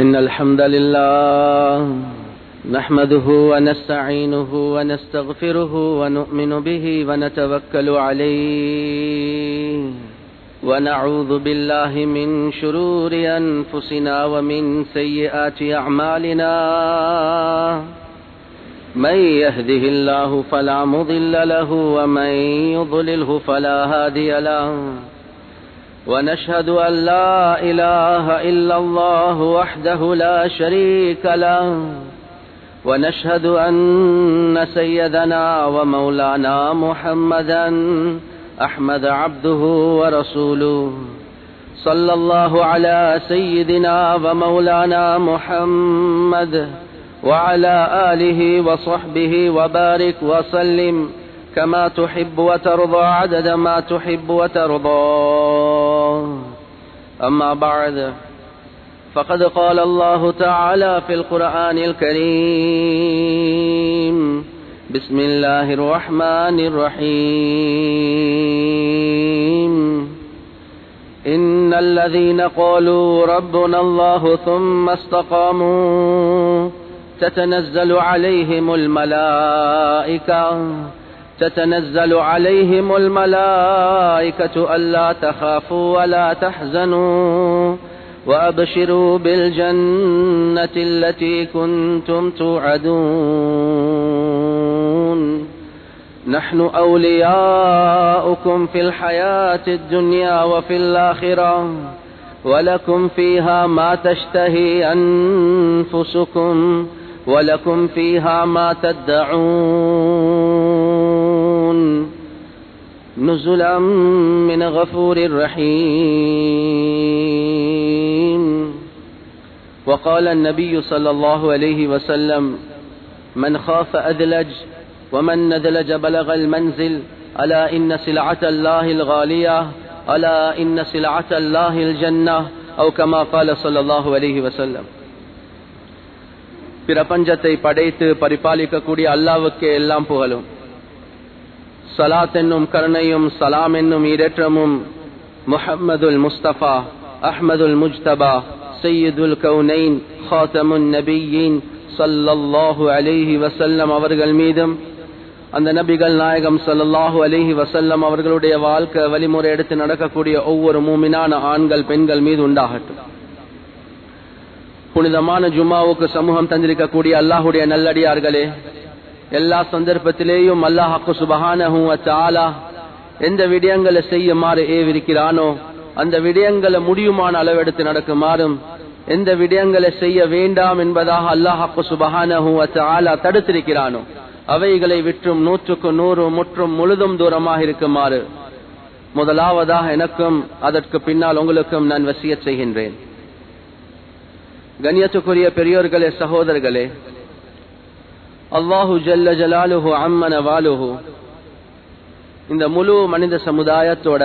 إن الحمد لله نحمده ونستعينه ونستغفره ونؤمن به ونتوكل عليه ونعوذ بالله من شرور أنفسنا ومن سيئات أعمالنا من يهده الله فلا مضل له ومن يضلله فلا هادي له ونشهد أن لا إله إلا الله وحده لا شريك له ونشهد أن سيدنا ومولانا محمدا أحمد عبده ورسوله صلى الله على سيدنا ومولانا محمد وعلى آله وصحبه وبارك وسلم كما تحب وترضى عدد ما تحب وترضى. أما بعد فقد قال الله تعالى في القرآن الكريم بسم الله الرحمن الرحيم إن الذين قالوا ربنا الله ثم استقاموا تتنزل عليهم الملائكة ألا تخافوا ولا تحزنوا وأبشروا بالجنة التي كنتم توعدون نحن أولياؤكم في الحياة الدنيا وفي الآخرة ولكم فيها ما تشتهي أنفسكم ولكم فيها ما تدعون نزلا من غفور رحيم. وقال النبي صلى الله عليه وسلم من خاف أدلج ومن ندلج بلغ المنزل ألا إن سلعة الله الغالية ألا إن سلعة الله الجنة أو كما قال صلى الله عليه وسلم. பிரபஞ்சத்தை படைத்து பரிபாலிக்கக்கூடிய அல்லாஹ்வுக்கே எல்லாம் புகழும். ஸலாத் என்னும் கருணையும் சலாம் என்னும் ஈடேற்றமும் முஹம்மதுல் முஸ்தபா அஹ்மதுல் முஜ்தபா சய்யிதுல் கௌனைன் ஹாதமுன் நபியீன் ஸல்லல்லாஹு அலைஹி வஸல்லம் அவர்கள் மீதும் அந்த நபிகள் நாயகம் ஸல்லல்லாஹு அலைஹி வஸல்லம் அவர்களுடைய வாழ்க்கை வழிமுறை எடுத்து நடக்கக்கூடிய ஒவ்வொரு மூமினான ஆண்கள் பெண்கள் மீது உண்டாகட்டும். புனிதமான ஜும்மாவுக்கு சமூகம் தந்திருக்கக்கூடிய அல்லாஹுடைய நல்லடியார்களே, எல்லா சந்தர்ப்பத்திலேயும் அல்லாஹ் சுப்ஹானஹு வ தஆலா எந்த விடயங்களை செய்யுமாறு ஏவிருக்கிறானோ அந்த விடயங்களை முடியுமான அளவெடுத்து நடக்குமாறும், எந்த விடயங்களை செய்ய வேண்டாம் என்பதாக அல்லாஹ் சுப்ஹானஹு வ தஆலா தடுத்திருக்கிறானோ அவைகளை விற்றும் 100க்கு 100 முற்றும் முழுதும் தூரமாக இருக்குமாறு முதலாவதாக எனக்கும் அதற்கு பின்னால் உங்களுக்கும் நான் வசியத் செய்கின்றேன். கண்ணியத்துக்குரிய பெரியோர்களே, சகோதரர்களே, அல்லாஹு ஜல்ல ஜலாலுஹு அம்மன வாலுஹு இந்த முழு மனித சமுதாயத்தோட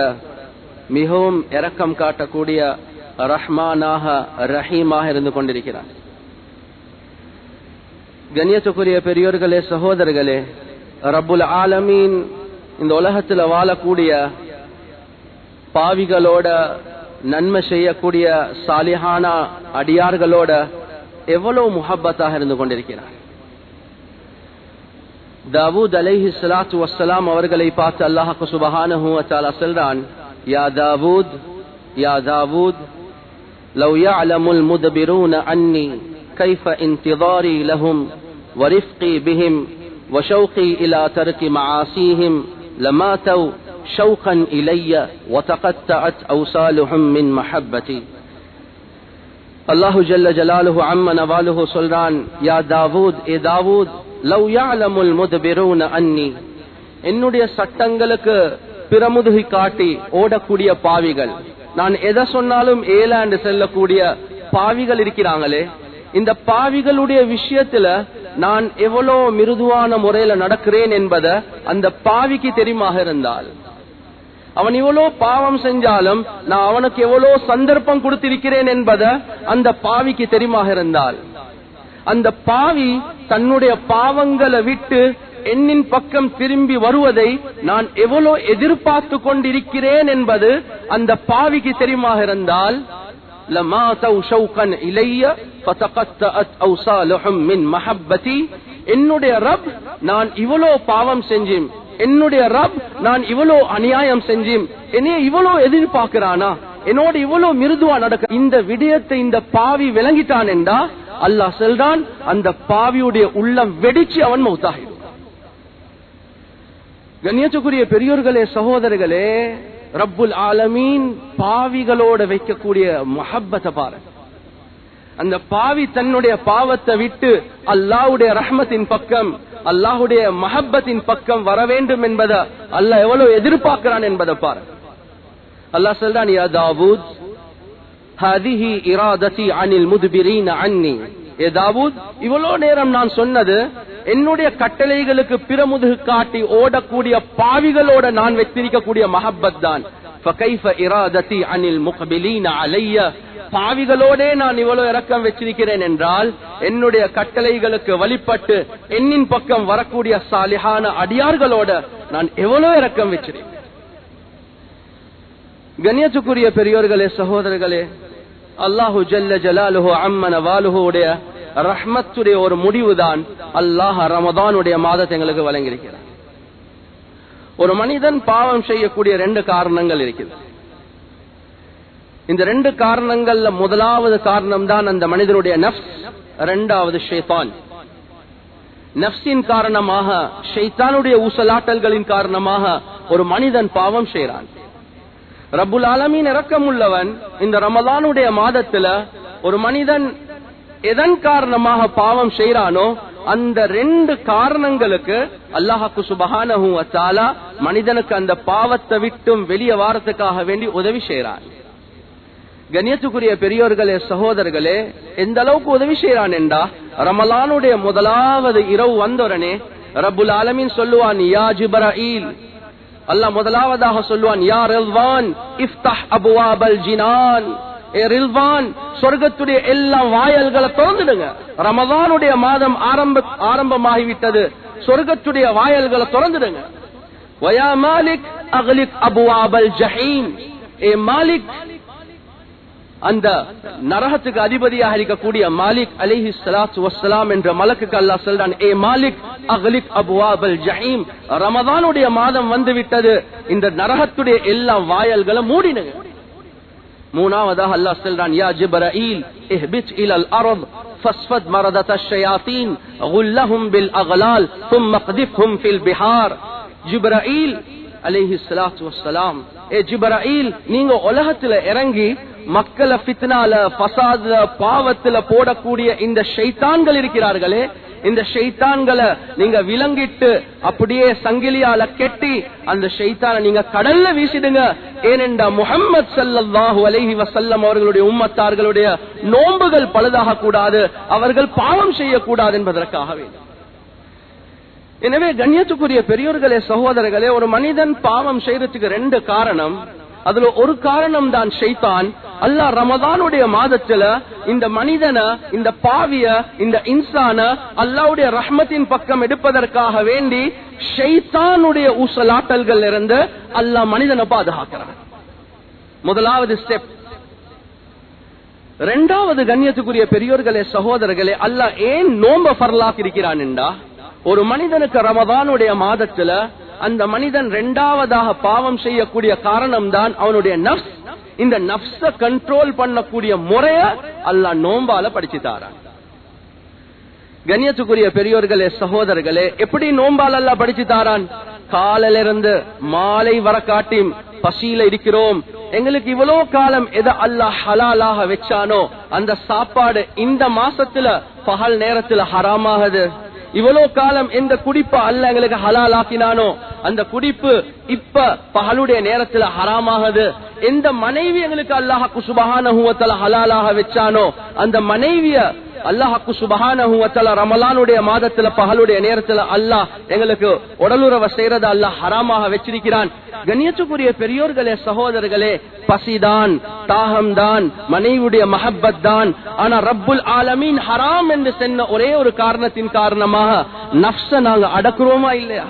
மிகவும் இரக்கம் காட்டக்கூடிய ரஹ்மானாக ரஹீமாக இருந்து கொண்டிருக்கிறார். கண்ணியத்துக்குரிய பெரியோர்களே, சகோதரர்களே, ரப்புல் ஆலமீன் இந்த உலகத்தில் வாழக்கூடிய பாவிகளோட நன்மை செய்யக்கூடிய சாலிஹான அடியார்களோட எவ்வளவு முஹப்பத்தாக இருந்து கொண்டிருக்கிறார். தாவூத் அலைஹி ஸலாத்து வஸ்ஸலாம் அவர்களை பார்த்து அல்லாஹ் சுப்ஹானஹு வ தஆலா சொல்றான், யா தாவூத் யா தாவூத் லவ் يعلمுல் முத்பிரூன அன்னி கைஃப இன்திதாரி லஹும் ورفقي بهم وشوقي إلى ترك معاصيهم لماتوا شوقا إلي وتقطعت أوصالهم من محبتي. الله جل جلاله عم نواله சொல்றான், யா தாவூத், ஏ தாவூத், லவ் يعلمுல் முத்பிரூன அன்னி என்னுடைய சட்டங்களுக்கு பிரமுதுகி காட்டி ஓடக்கூடிய பாவிகள், நான் எதை சொன்னாலும் ஏலாண்டு செல்லக்கூடிய பாவிகள் இருக்கிறாங்களே, இந்த பாவிகளுடைய விஷயத்துல நான் எவ்வளோ மிருதுவான முறையில நடக்கிறேன் என்பதை அந்த பாவிக்கு தெரியுமாக இருந்தால், அவன் இவ்வளோ பாவம் செஞ்சாலும் நான் அவனுக்கு எவ்வளோ சந்தர்ப்பம் கொடுத்திருக்கிறேன் என்பதை அந்த பாவிக்கு தெரியுமாக இருந்தால், அந்த பாவி தன்னுடைய பாவங்களை விட்டு என்னின் பக்கம் திரும்பி வருவதை நான் எவ்வளவு எதிர்பார்த்து கொண்டிருக்கிறேன் என்பது அந்த பாவிக்கு தெரியுமாக இருந்தால், لماتوا شوقا الي فتقطعت اوصالهم من محبتي. என்னுடைய ரப் நான் இவ்வளோ பாவம் செஞ்சேன், என்னுடைய ரப் நான் இவ்வளோ அநியாயம் செஞ்சேன், என்னைய இவ்வளோ எதிர்பார்க்கிறானா, என்னோட இவ்வளோ மிருதுவா நடக்க இந்த விடயத்தை இந்த பாவி விளங்கிட்டான் என்றா அல்லாஹ் சொல்றான் அந்த பாவியுடைய உள்ளம் வெடிச்சு அவன் மௌத்தாகிடும். கண்ணியத்துக்குரிய பெரியோர்களே சகோதரர்களே, ரப்புல் ஆலமீன் பாவிகளோட வைக்கக்கூடிய முஹப்பத்தை பாருங்க. அந்த பாவி தன்னுடைய பாவத்தை விட்டு அல்லாஹ்வுடைய ரஹ்மத்தின் பக்கம் அல்லாஹ்வுடைய மஹப்பத்தின் பக்கம் வர வேண்டும் என்பதை அல்லாஹ் எவ்வளவு எதிர்பார்க்கிறான் என்பதை பாருங்க. அல்லாஹ் சொல்றான் யா தாவூத் ஹாதிஹி இராததி அனில் முத்பிரீன அன்னி. ஏ தாவூத், இவ்வளோ நேரம் நான் சொன்னது என்னுடைய கட்டளைகளுக்கு பிரமுதுகு காட்டி ஓடக்கூடிய பாவிகளோட நான் வைத்திருக்கக்கூடிய மஹப்பத் தான். ஃபகைஃப இராததி அனில் முக்பிலீன அலைய. பாவிகளோட நான் இவ்வளவு இரக்கம் வச்சிருக்கிறேன் என்றால் என்னுடைய கட்டளைகளுக்கு வழிபட்டு என்னின் பக்கம் வரக்கூடிய சாலிஹான அடியார்களோட நான் எவ்வளவு இரக்கம் வச்சிருக்கேன். கண்ணியத்துக்குரிய பெரியோர்களே சகோதரர்களே, அல்லாஹு ஜல்ல ஜலாலுஹு அம்மன வாலுஹுடைய ரஹ்மத்துடைய ஒரு முடிவுதான் அல்லாஹ் ரமதானுடைய மாதத்தை எங்களுக்கு வழங்கியிருக்கிறார். ஒரு மனிதன் பாவம் செய்யக்கூடிய 2 காரணங்கள் இருக்குது. இந்த 2 காரணங்கள்ல முதலாவது காரணம் தான் அந்த மனிதனுடைய நஃப்ஸ், இரண்டாவது ஷைத்தான். நஃப்ஸின் காரணமாக ஷைத்தானுடைய ஊசலாட்டல்களின் காரணமாக ஒரு மனிதன் பாவம் செய்கிறான். ரப்புல் ஆலமீன் இரக்கம் உள்ளவன். இந்த ரமலானுடைய மாதத்துல ஒரு மனிதன் எதன் காரணமாக பாவம் செய்யறானோ அந்த 2 காரணங்களுக்கு அல்லாஹ் சுப்ஹானஹு வ தஆலா மனிதனுக்கு அந்த பாவத்தை விட்டும் வெளியே வாரத்துக்காக வேண்டி உதவி செய்யறான். கண்ணியத்துக்குரிய பெரியோர்களே சகோதரர்களே, எந்த அளவுக்கு உதவி செய்யறான் என்றா ரமலானுடைய முதலாவது இரவு வந்தோடனே ரப்புல் ஆலமீன் சொல்லுவான் யா ஜிப்ராயில். அல்லாஹ் முதலாவதாக சொல்லுவான் யா ரில்வான் இஃப்தஹ் அபுவாபல் ஜினான். ஏ ரில்வான், சொர்க்கத்துடைய எல்லா வாயல்களை திறந்துடுங்க. ரமதானுடைய மாதம் ஆரம்பமாகிவிட்டது, சொர்க்கத்துடைய வாயல்களை திறந்துடுங்க. வயா மாலிக் அக்லிக் அபுவாபல் ஜஹீம். ஏ மாலிக், அந்த நரகத்துக்கு அதிபதியாக இருக்கக்கூடிய மாலிக் அலைஹி ஸலாத்து வஸ்ஸலாம் என்ற மலக்குக்கு அல்லாஹ் சொல்றான் ஏ மாலிக் அக்லிக் அபுவாபல் ஜஹீம். ரமதானுடைய மாதம் வந்து விட்டது, இந்த நரகத்துடைய எல்லா வாயல்களை மூடிடுங்க. மூணாவதாக அல்லாஹ் சொல்றான் யா ஜிப்ராயில் இஹ்பித் இலல் அர்த் ஃபஸ்ஃபத் மரதத் அஷ்-ஷயாத்தீன் குல்லஹும் பில் அக்லால் ثم قذفهم في البحار. ஜிப்ராயில் அலைஹி ஸலாத்து வஸ்ஸலாம், ஏ ஜிப்ராயில், நீங்க உலகத்துல இறங்கி மக்களை ஃபித்னால ஃபசாத்ல பாவத்துல போடக்கூடிய இந்த ஷைத்தான்கள் இருக்கிறார்களே, இந்த ஷைத்தான்களை நீங்க விலங்கிட்டு அப்படியே சங்கிலியால கெட்டி அந்த ஷைத்தானை நீங்க கடல்ல வீசிடுங்க. ஏனென்றா முஹம்மது ஸல்லல்லாஹு அலைஹி வஸல்லம் அவர்களுடைய உம்மத்தார்களுடைய நோன்புகள் பழுதாக கூடாது, அவர்கள் பாவம் செய்யக்கூடாது என்பதற்காகவே. எனவே கண்ணியத்துக்குரிய பெரியோர்களே சகோதரர்களே, ஒரு மனிதன் பாவம் செய்யறதுக்கு 2 காரணம். அதுல ஒரு காரணம் தான் ஷைத்தான். அல்லாஹ் ரமதானுடைய மாதத்துல இந்த மனிதனை, இந்த பாவிய, இந்த இன்சான அல்லாஹ்வுடைய ரஹ்மத்தின் பக்கம் எடுப்பதற்காக வேண்டி ஷைத்தானுடைய ஊசலாட்டல்கள் இருந்து அல்லாஹ் மனிதனை பாதுகாக்கிறான். முதலாவது ஸ்டெப். இரண்டாவது கண்ணியத்துக்குரிய பெரியோர்களே சகோதரர்களே, அல்லாஹ் ஏன் நோம்ப ஃபர்லாக் இருக்கிறான் என்றா, ஒரு மனிதனுக்கு ரமதானுடைய மாதத்துல அந்த மனிதன் 2வதாக பாவம் செய்யக்கூடிய காரணம் தான் அவனுடைய நஃப்ஸ். இந்த நஃப்ஸ கண்ட்ரோல் பண்ணக்கூடிய முறைய அல்லாஹ் நோம்பால படிச்சு தாரான். கண்ணியத்துக்குரிய பெரியோர்களே சகோதரர்களே, எப்படி நோம்பால் அல்லாஹ் படிச்சு தாரான்? காலையில இருந்து மாலை வர காட்டி பசியில இருக்கிறோம், எங்களுக்கு இவ்வளவு காலம் எதை அல்லாஹ் ஹலாலாக வச்சானோ அந்த சாப்பாடு இந்த மாசத்துல பகல் நேரத்துல ஹராமாகுது. இவ்வளவு காலம் எந்த குடிப்ப அல்ல எங்களுக்கு ஹலால் ஆக்கினானோ அந்த குடிப்பு இப்ப பகலுடைய நேரத்துல ஹராமாகுது. எந்த மனைவி எங்களுக்கு அல்லாஹ் சுப்ஹானஹு வ தஆலா ஹலாலாக வச்சானோ அந்த மனைவிய அல்லாஹ் சுப்ஹானஹு வ தஆலா ரமலானுடைய மாதத்துல பகலுடைய நேரத்துல அல்லாஹ் எங்களுக்கு உடலுறவு செய்யறத அல்லாஹ் ஹராமாக வச்சிருக்கிறான். கண்ணியத்துக்குரிய பெரியோர்களே சகோதரர்களே, பசிதான், தாகம்தான், மனைவியுடைய மஹப்பத் தான். ஆனா ரப்புல் ஆலமீன் ஹராம் என்று சொன்ன ஒரே ஒரு காரணத்தின் காரணமாக நஃப்ஸ நாங்க அடக்குறோமா இல்லையா?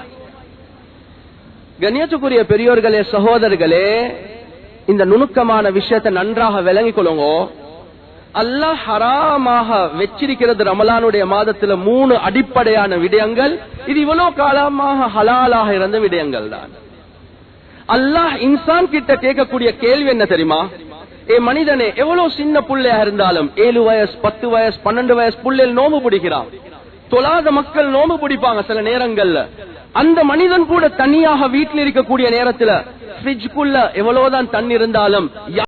கண்ணியத்துக்குரிய பெரியோர்களே சகோதரர்களே, இந்த நுணுக்கமான விஷயத்தை நன்றாக விளங்கிக் கொள்ளுங்க. அல்லாஹ் ஹராமாக வச்சிருக்கிறது ரமலானுடைய மாதத்துல 3 அடிப்படையான விடயங்கள். இது இவ்வளவு காலமாக ஹலாலாக இருந்த விடயங்கள் தான். அல்லாஹ் இன்சான் கிட்ட கேட்கக்கூடிய கேள்வி என்ன தெரியுமா? ஏ மனிதனே, எவ்வளவு சின்ன புள்ளையா இருந்தாலும் 7 வயசு 10 வயசு 12 வயசு புள்ளையில் நோம்பு பிடிக்கிறான். தொழாத மக்கள் நோம்பு பிடிப்பாங்க சில நேரங்கள்ல. அந்த மனிதன் கூட தனியாக வீட்டில் இருக்கக்கூடிய நேரத்துல ஃப்ரிட்ஜ்குள்ள எவ்வளவுதான் தண்ணி இருந்தாலும்